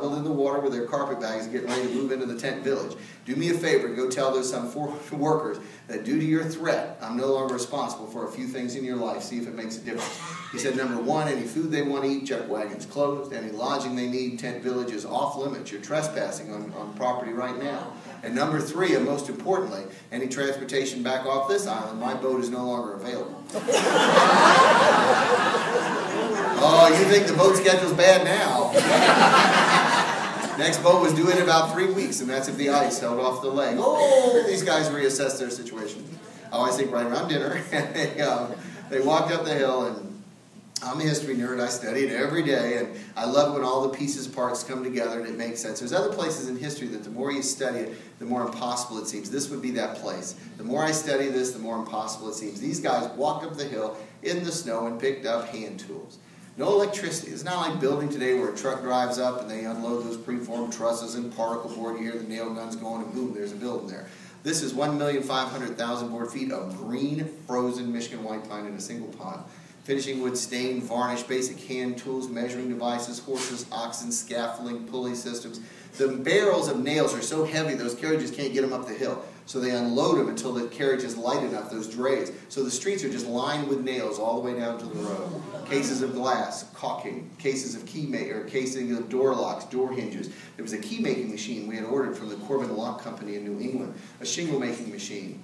in the water with their carpet bags getting ready to move into the tent village. Do me a favor, go tell those some 4 workers that due to your threat, I'm no longer responsible for a few things in your life. See if it makes a difference. He said, number 1, any food they want to eat, chuck wagons closed. Any lodging they need, tent village is off limits. You're trespassing on property right now. And number 3, and most importantly, any transportation back off this island, my boat is no longer available. Oh, you think the boat schedule's bad now? Next boat was due in about 3 weeks, and that's if the ice held off the lake. Oh, these guys reassessed their situation. I always think right around dinner, and they walked up the hill, and I'm a history nerd. I study it every day, and I love when all the pieces, parts come together and it makes sense. There's other places in history that the more you study it, the more impossible it seems. This would be that place. The more I study this, the more impossible it seems. These guys walked up the hill in the snow and picked up hand tools. No electricity. It's not like building today where a truck drives up and they unload those preformed trusses and particle board. You hear the nail guns going and boom, there's a building there. This is 1,500,000 board feet of green, frozen Michigan white pine in a single pile. Finishing wood, stain, varnish, basic hand tools, measuring devices, horses, oxen, scaffolding, pulley systems. The barrels of nails are so heavy those carriages can't get them up the hill. So they unload them until the carriage is light enough, those drays. So the streets are just lined with nails all the way down to the road. Cases of glass, caulking, cases of casing of door locks, door hinges. There was a key making machine we had ordered from the Corbin Lock Company in New England, a shingle making machine.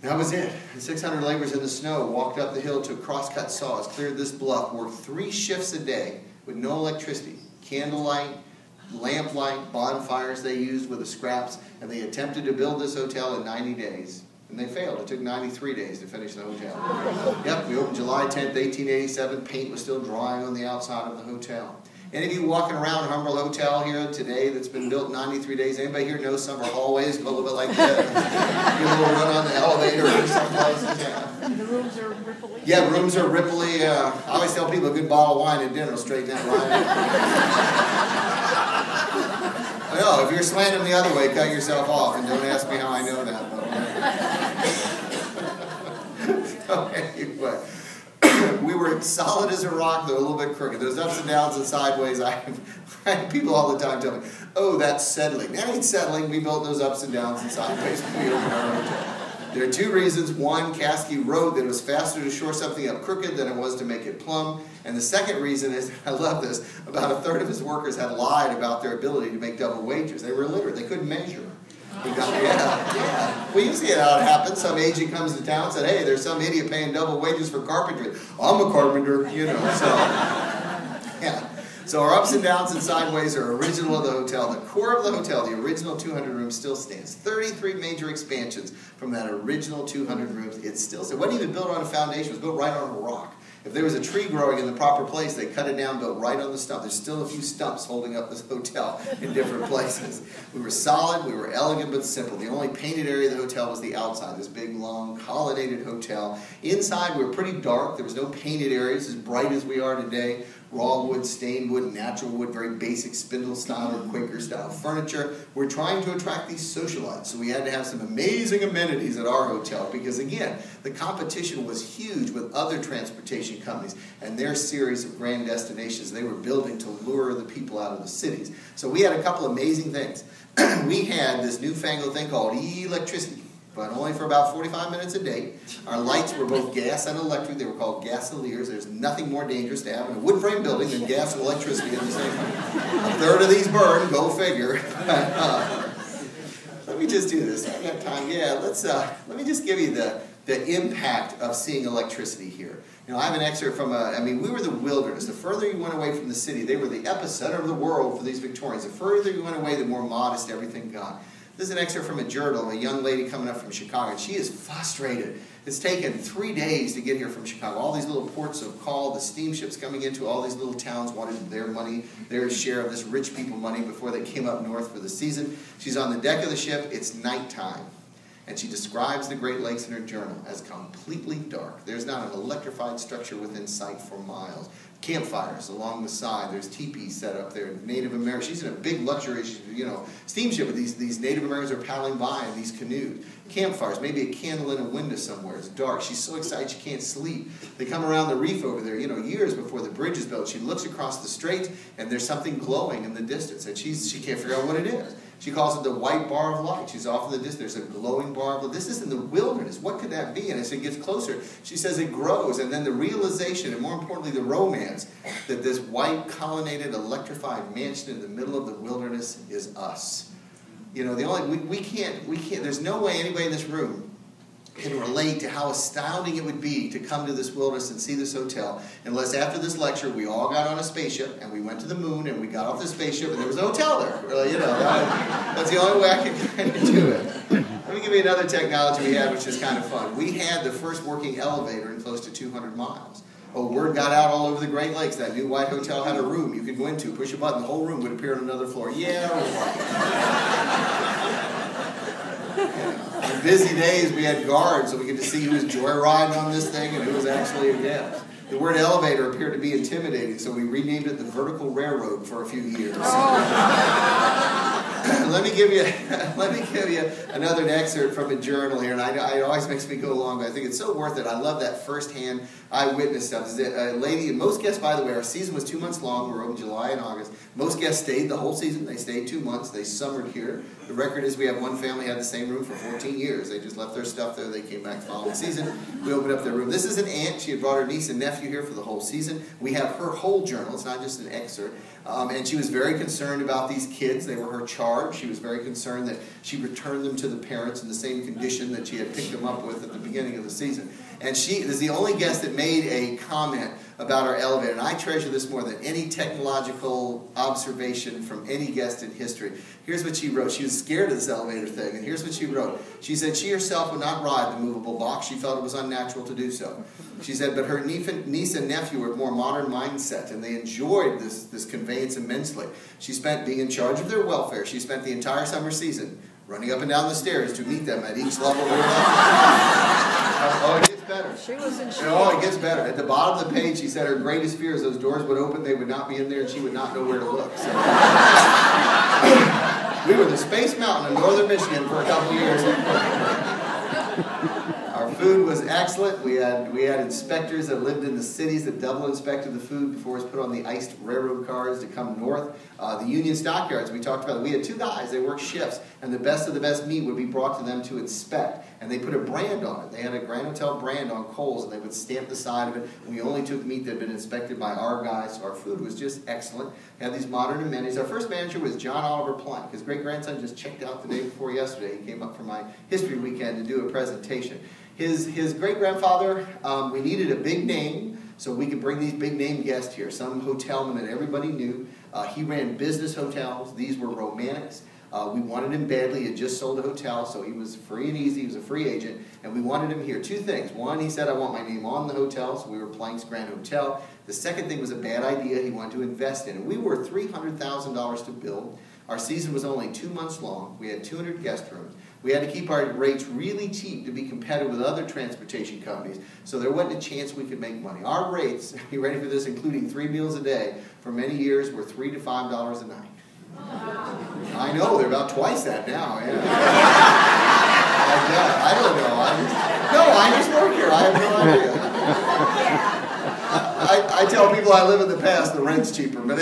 That was it. And 600 laborers in the snow walked up the hill to cross-cut saws, cleared this bluff, worked 3 shifts a day with no electricity, candlelight, lamplight, bonfires they used with the scraps, and they attempted to build this hotel in 90 days. And they failed. It took 93 days to finish the hotel. Yep, we opened July 10th, 1887. Paint was still drying on the outside of the hotel. Any of you walking around Humble Hotel here today that's been built in 93 days, anybody here know some of our hallways go a little bit like that? Get a little run on the elevator or some places? Yeah. The rooms are ripply? Yeah, rooms are ripply. I always tell people a good bottle of wine at dinner will straighten that line out. No, if you're slanting the other way, cut yourself off, and don't ask me how I know that. So anyway, we were solid as a rock, though a little bit crooked. Those ups and downs and sideways, I have people all the time tell me, oh, that's settling. That ain't settling. We built those ups and downs and sideways when we opened our hotel. There are 2 reasons. One, Caskey wrote that it was faster to shore something up crooked than it was to make it plumb. And the second reason is, I love this, about 1/3 of his workers had lied about their ability to make double wages. They were illiterate. They couldn't measure. Yeah. Well, you see how it happens. Some agent comes to town and said, hey, there's some idiot paying double wages for carpentry. I'm a carpenter, you know. So, yeah. So our ups and downs and sideways are original of the hotel. The core of the hotel, the original 200 rooms, still stands. 33 major expansions from that original 200 rooms. It still stands. It wasn't even built on a foundation. It was built right on a rock. If there was a tree growing in the proper place, they cut it down, built right on the stump. There's still a few stumps holding up this hotel in different places. We were solid, we were elegant, but simple. The only painted area of the hotel was the outside, this big, long, colonnaded hotel. Inside, we were pretty dark. There was no painted areas, as bright as we are today. Raw wood, stained wood, natural wood, very basic spindle style or Quaker style furniture. We're trying to attract these socialites, so we had to have some amazing amenities at our hotel because, again, the competition was huge with other transportation companies and their series of grand destinations they were building to lure the people out of the cities. So we had a couple amazing things. We had this newfangled thing called electricity, but only for about 45 minutes a day. Our lights were both gas and electric. They were called gasoliers. There's nothing more dangerous to have in a wood frame building than gas and electricity in the same time. 1/3 of these burn, go figure. Let me just do this. I've got time. Yeah, let me just give you the impact of seeing electricity here. You know, I have an excerpt from we were the wilderness. The further you went away from the city, they were the epicenter of the world for these Victorians. The further you went away, the more modest everything got. This is an excerpt from a journal of a young lady coming up from Chicago, and she is frustrated. It's taken 3 days to get here from Chicago. All these little ports of call, the steamships coming into all these little towns wanted their money, their share of this rich people money before they came up north for the season. She's on the deck of the ship. It's nighttime. And she describes the Great Lakes in her journal as completely dark. There's not an electrified structure within sight for miles. Campfires along the side. There's teepees set up there. Native Americans. She's in a big luxury, steamship with these Native Americans are paddling by in these canoes. Campfires. Maybe a candle in a window somewhere. It's dark. She's so excited she can't sleep. They come around the reef over there, years before the bridge is built. She looks across the strait and there's something glowing in the distance, and she can't figure out what it is. She calls it the white bar of light. She's off in the distance. There's a glowing bar of light. This is in the wilderness. What could that be? And as it gets closer, she says it grows. And then the realization, and more importantly, the romance, that this white, colonnaded, electrified mansion in the middle of the wilderness is us. We can't, there's no way anybody in this room can relate to how astounding it would be to come to this wilderness and see this hotel, unless after this lecture we all got on a spaceship and we went to the moon and we got off the spaceship and there was a hotel there. That's the only way I can kind of do it. Let me give you another technology we had, which is kind of fun. We had the first working elevator in close to 200 miles. Word got out all over the Great Lakes. That new white hotel had a room you could go into, push a button, the whole room would appear on another floor. Yeah, on busy days, we had guards, so we could see who was joyriding on this thing and who was actually a guest. The word elevator appeared to be intimidating, so we renamed it the Vertical Railroad for a few years. Let me give you another excerpt from a journal here, and it always makes me go along, but I think it's so worth it. I love that firsthand eyewitness stuff. A lady, and most guests, by the way, our season was 2 months long. We were open July and August. Most guests stayed the whole season. They stayed 2 months. They summered here. The record is we have one family had the same room for 14 years. They just left their stuff there. They came back the following season. We opened up their room. This is an aunt. She had brought her niece and nephew here for the whole season. We have her whole journal. It's not just an excerpt. And she was very concerned about these kids. They were her charge. She was very concerned that she returned them to the parents in the same condition that she had picked them up with at the beginning of the season. And she is the only guest that made a comment about our elevator. And I treasure this more than any technological observation from any guest in history. Here's what she wrote. She was scared of this elevator thing. And here's what she wrote. She said she herself would not ride the movable box. She felt it was unnatural to do so. She said, but her niece and nephew were of more modern mindset, and they enjoyed this conveyance immensely. She spent being in charge of their welfare. She spent the entire summer season running up and down the stairs to meet them at each level. Oh, it gets better. She was in shock. Oh, it gets better. At the bottom of the page, she said her greatest fear is those doors would open, they would not be in there, and she would not know where to look. So, we were the Space Mountain in northern Michigan for a couple of years. Our food was excellent. We had inspectors that lived in the cities that double inspected the food before it was put on the iced railroad cars to come north. The Union Stockyards, we talked about, we had 2 guys. They worked shifts, and the best of the best meat would be brought to them to inspect. And they put a brand on it. They had a Grand Hotel brand on coals, and they would stamp the side of it. And we only took meat that had been inspected by our guys, so our food was just excellent. We had these modern amenities. Our first manager was John Oliver Plank. His great-grandson just checked out the day before yesterday. He came up for my history weekend to do a presentation. His great-grandfather, we needed a big name so we could bring these big-name guests here, some hotelman that everybody knew. He ran business hotels. These were romantics. We wanted him badly. He had just sold a hotel, so he was free and easy. He was a free agent, and we wanted him here. 2 things. One, he said, I want my name on the hotel, so we were Plank's Grand Hotel. The second thing was a bad idea he wanted to invest in. And we were $300,000 to build. Our season was only 2 months long. We had 200 guest rooms. We had to keep our rates really cheap to be competitive with other transportation companies, so there wasn't a chance we could make money. Our rates, are you ready for this, including 3 meals a day, for many years were $3 to $5 a night. I know, they're about twice that now. Yeah. I don't know. I just work here. I have no idea. I tell people I live in the past, the rent's cheaper, but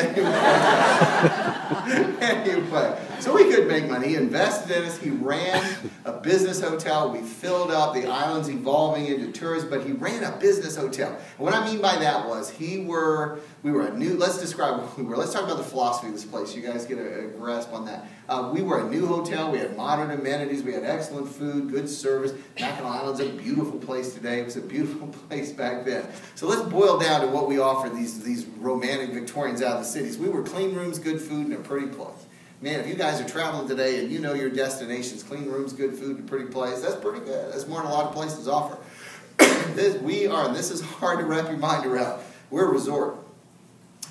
anyway, so we could make money. He invested in us. He ran a business hotel. We filled up. The island's evolving into tourism, but he ran a business hotel. And what I mean by that was we were a new, let's describe what we were. Let's talk about the philosophy of this place. You guys get a grasp on that. We were a new hotel. We had modern amenities. We had excellent food, good service. Mackinaw Island's a beautiful place today. It was a beautiful place back then. So let's boil down to what we offer these romantic Victorians out of the cities. We were clean rooms, good food, and a pretty place. Man, if you guys are traveling today and you know your destinations, clean rooms, good food, and a pretty place, that's pretty good. That's more than a lot of places offer. And this is hard to wrap your mind around. We're a resort.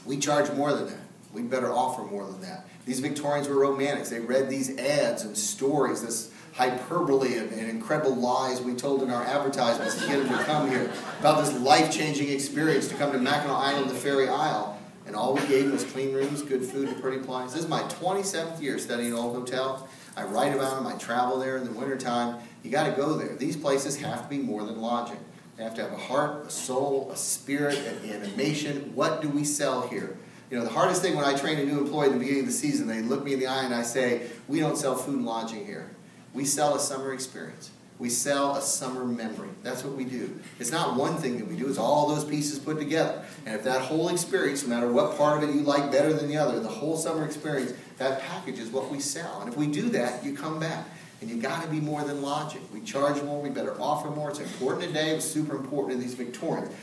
We charge more than that. We better offer more than that. These Victorians were romantics. They read these ads and stories, this hyperbole and incredible lies we told in our advertisements to get them to come here, about this life-changing experience to come to Mackinaw Island, the Ferry Isle. And all we gave them was clean rooms, good food, and pretty appliances. This is my 27th year studying old hotels. I write about them. I travel there in the wintertime. You got to go there. These places have to be more than lodging. They have to have a heart, a soul, a spirit, an animation. What do we sell here? You know, the hardest thing when I train a new employee at the beginning of the season, they look me in the eye and I say, we don't sell food and lodging here. We sell a summer experience. We sell a summer memory. That's what we do. It's not one thing that we do. It's all those pieces put together. And if that whole experience, no matter what part of it you like better than the other, the whole summer experience, that package is what we sell. And if we do that, you come back. And you've got to be more than lodging. We charge more. We better offer more. It's important today. It was super important in these Victorians.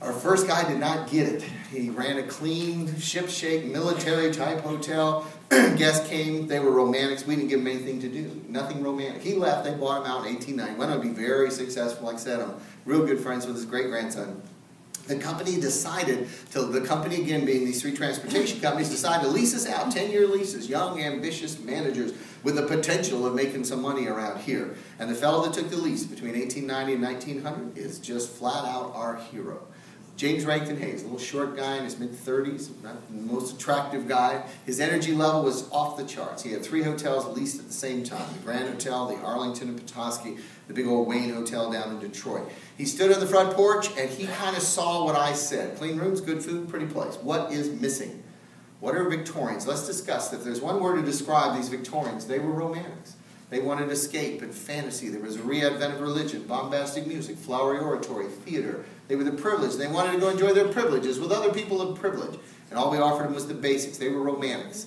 Our first guy did not get it. He ran a clean, ship-shape, military-type hotel. Guests came. They were romantics. We didn't give him anything to do. Nothing romantic. He left. They bought him out in 1890. Went on to be very successful. Like I said, I'm real good friends with his great-grandson. The company decided, the company again being these three transportation companies, decided to lease us out, 10-year leases, young, ambitious managers with the potential of making some money around here. And the fellow that took the lease between 1890 and 1900 is just flat out our hero. James Rankin Hayes, a little short guy in his mid-30s, not the most attractive guy. His energy level was off the charts. He had 3 hotels leased at the same time. The Grand Hotel, the Arlington and Petoskey, the big old Wayne Hotel down in Detroit. He stood on the front porch and he kind of saw what I said. Clean rooms, good food, pretty place. What is missing? What are Victorians? Let's discuss. If there's one word to describe these Victorians, they were romantics. They wanted escape and fantasy. There was a re-advent of religion, bombastic music, flowery oratory, theater. They were the privileged. They wanted to go enjoy their privileges with other people of privilege. And all we offered them was the basics. They were romantics.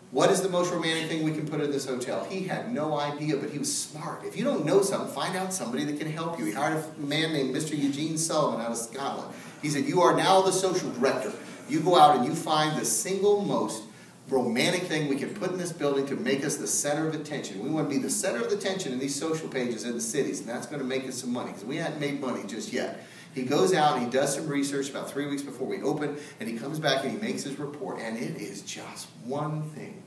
What is the most romantic thing we can put in this hotel? He had no idea, but he was smart. If you don't know something, find out somebody that can help you. He hired a man named Mr. Eugene Sullivan out of Scotland. He said, you are now the social director. You go out and you find the single most romantic thing we can put in this building to make us the center of attention. We want to be the center of attention in these social pages in the cities, and that's going to make us some money, because we hadn't made money just yet. He goes out and he does some research about 3 weeks before we open, and he comes back and he makes his report, and it is just one thing.